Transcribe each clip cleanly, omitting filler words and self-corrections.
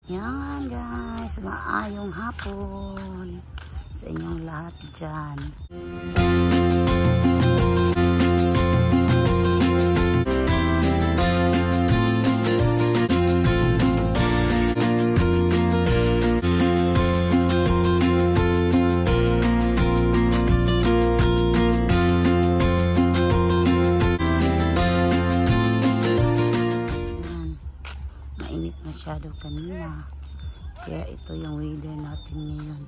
Yan guys, maayong hapon sa inyong lahat dyan. Masyado kanina, kaya ito yung weather natin ngayon.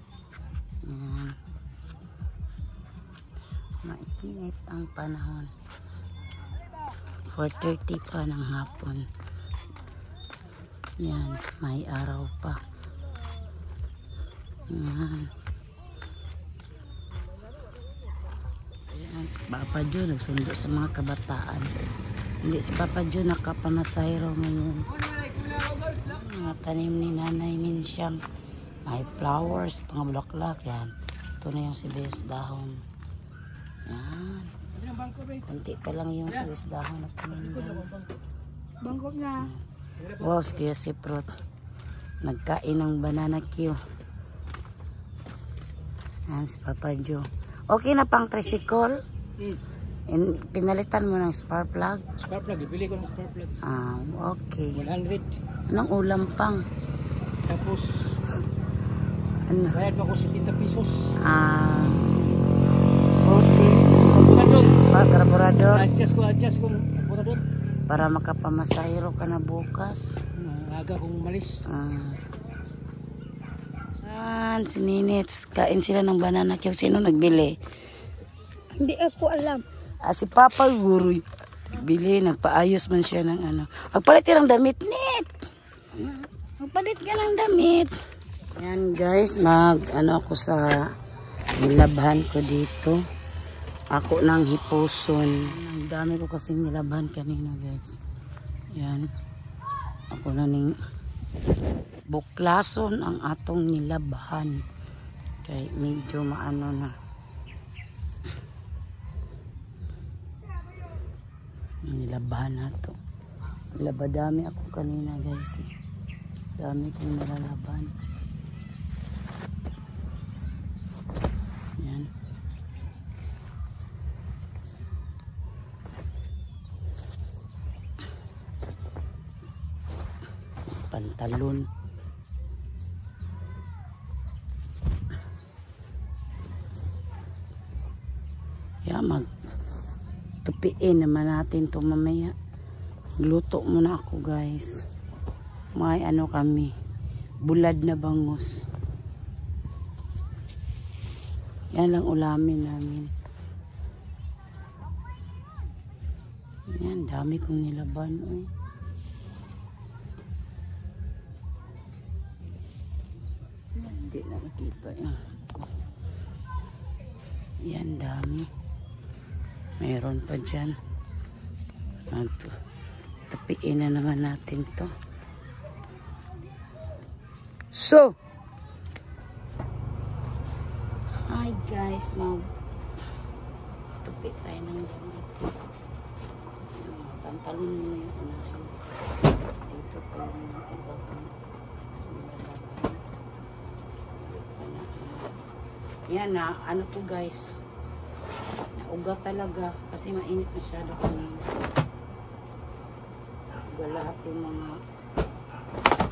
Yan. Mainit ang panahon, 4:30 pa ng hapon. Yan, may araw pa. Yan. Yan, si Papa Joe nagsundo sa mga kabataan. Hindi si Papa Joe nakapamasayro ngayon. Mga tanim ni Nanay Minsyang, may flowers, mga bulaklak. Yan, ito na yung sibuyas dahon. Yan, kunti pa lang yung sibuyas dahon na tanim guys. Bangkok na. Wow, kaya si Prot nagkain ng banana Q. Yan si Papa Joe. Okay na pang tricycle? Pinalitan mo ng spark plug? Spark plug, ibili ko ng spark plug. Ah, okay. 100. Anong ulam pang? Tapos, Ano? bayad pa ko 70 pesos. Ah, 40. Karburador. Adjust ko karburador. Para makapamasayro ka na bukas. Aga kong malis. Si Ninits. Kain sila ng banana Q. Sino nagbili? Hindi ako alam. Si Papa Guroy. Bili, nagpaayos man siya ng ano. Magpalit ka ng damit, Nit! Magpalit ka ng damit. Yan guys, ako sa nilabhan ko dito. Ako ng hipuson. Ang dami ko kasing nilabhan kanina guys. Yan. Ako na ning buklason ang atong nilabhan. Kaya medyo maano na. Nilabahan na to. Nilabadami ako kanina guys. Dami kong nilalaban. Yan. Pantalon. Yan, tupiin naman natin to mamaya. Luto muna ako guys. May ano kami, bulad na bangus. Yan lang ulamin namin. Yan, dami kong nilaban. Hindi na nakita yan. Yan, dami. Mayroon pa dyan. Tapiin na naman natin to. So, hi guys, tupi tayo ng damit. Pantalon mo yung unahin. Dito pa yung iba ko. Yan na, ano to guys. Nauga talaga kasi mainit masyado kanina. Uga lahat yung mga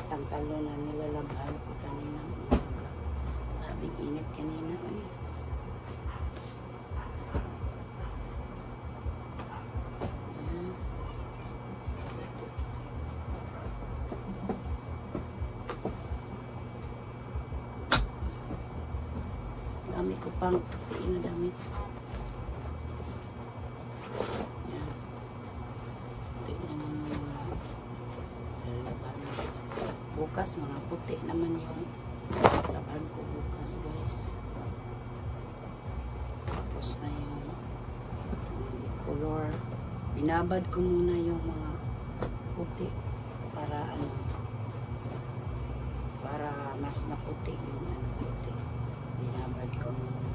pantalon na nilalabhan ko kanina. Labing init kanina. Dami ko pang tupiin na damit. Yan. Tignan mo mga laban. Bukas mga puti naman yung laban ko bukas guys. Tapos na yung color. Binabad ko muna yung mga puti para ano, para mas naputi yung ano puti. Binabad ko muna.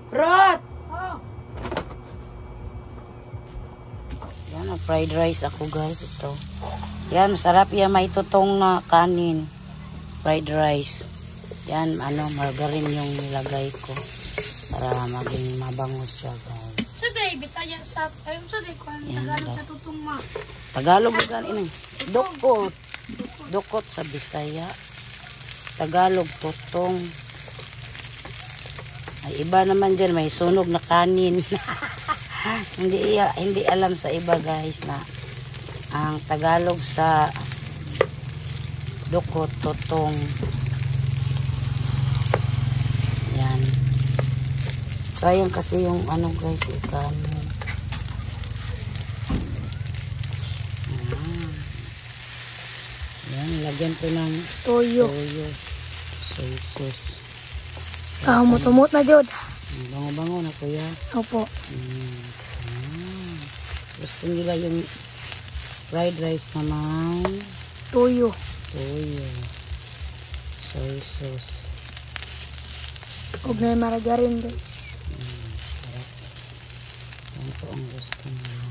Rot! Oh. Yan, fried rice ako guys. Ito. Yan, masarap yan. May tutong na kanin. Fried rice. Yan, margarine yung nilagay ko. Para maging mabango siya guys. So, day, Bisaya sa... Ayun, so, day, kung Tagalog sa tutong ma. Tagalog ba ganin? Dukot. Dukot sa Bisaya. Tagalog, tutong. Ay, iba naman dyan. May sunog na kanin. Hindi alam sa iba guys na ang Tagalog sa dukot, tutong. Yan. Sayang kasi yung guys, ikan. Yan, lagyan ko ng Toyo. Soy sauce. Tumot na, Jod. Bango-bango na kuya. Opo. Gusto nila yung fried rice naman. Toyo. Soy sauce. Huwag na yung maragarin, guys. Sarap. Yan po ang gusto nila.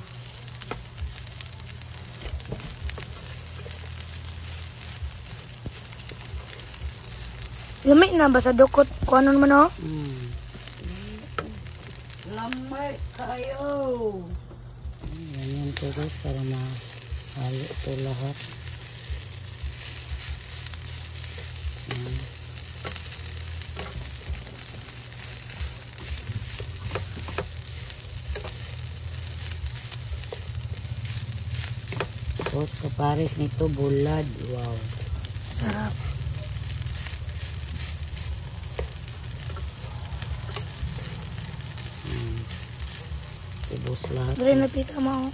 Lamay na ba sa dukot? Kung ano naman, oh? Lamay kayo. Yan po guys para mahalo ito lahat. Tapos kapares nito bulad. Wow. Sarap. Tibos lahat. Dari na tita mo, oh.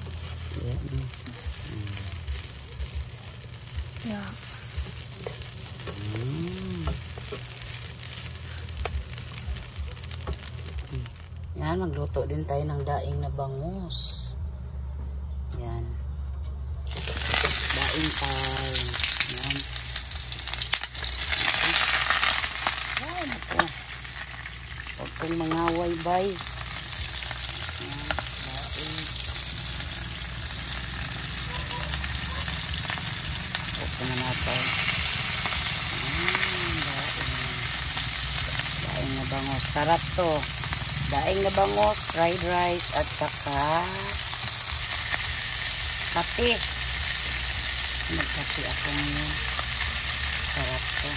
Yan. Yeah. Yan, magluto din tayo ng daing na bangus. Yan. Daing tayo. Yan. Yan ito. Huwag kong mangaway, bay. Yan, daing. Huwag na natin. Daing na bangus. Sarap to. Daing na bangus, fried rice, at saka kape. Magkape ako ngayon. Sarap to.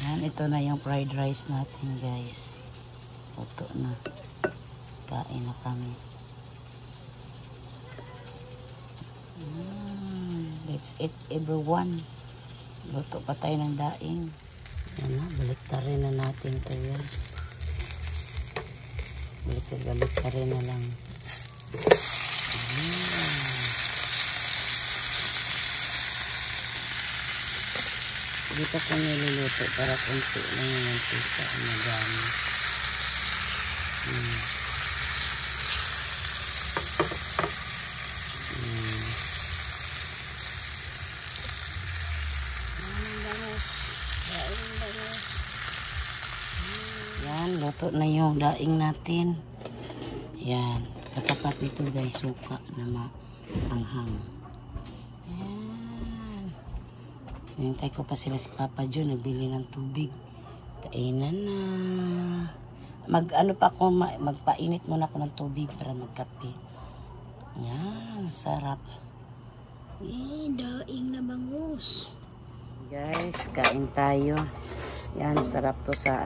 Yan, ito na yung fried rice natin guys. Luto na. Kain na kami. Let's eat everyone. Luto pa tayo ng daing. Yan na, baliktarin na natin ito yan. Baliktarin na lang. Dito ko niluluto para kunti lang yung mantika ang nagamit. Yan, luto na yung daing natin. Yan, katapat nito guys, suka na maanghang. Yan. Hinintay ko pa sila si Papa John, nagbili ng tubig. Kainan na. Magpainit muna ako ng tubig para magkape. Yan, sarap. Daing na bangus. Guys, kain tayo. Yan, sarap to sa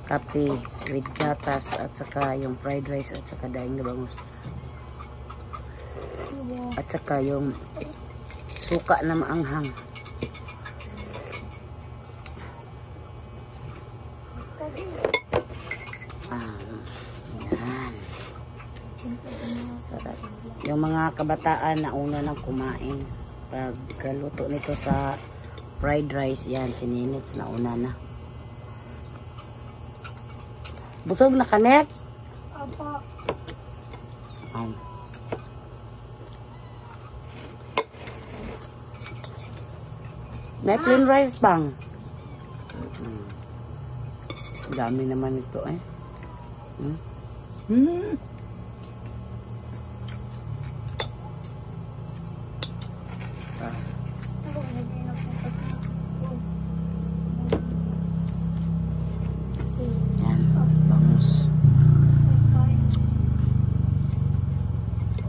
kape with gatas at saka yung fried rice at saka daing na bangus. At saka yung suka na maanghang. Yan. Sarap. Yung mga kabataan na una nang kumain. Pagluto nito sa fried rice, yan, sininits na una na. Busog na ka, Nex? Opo. May plain rice bang? Dami naman ito eh. Yan, bangus.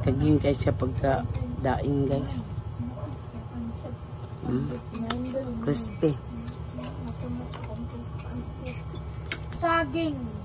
Kaging guys siya pagka daing guys. Crispy. Saging.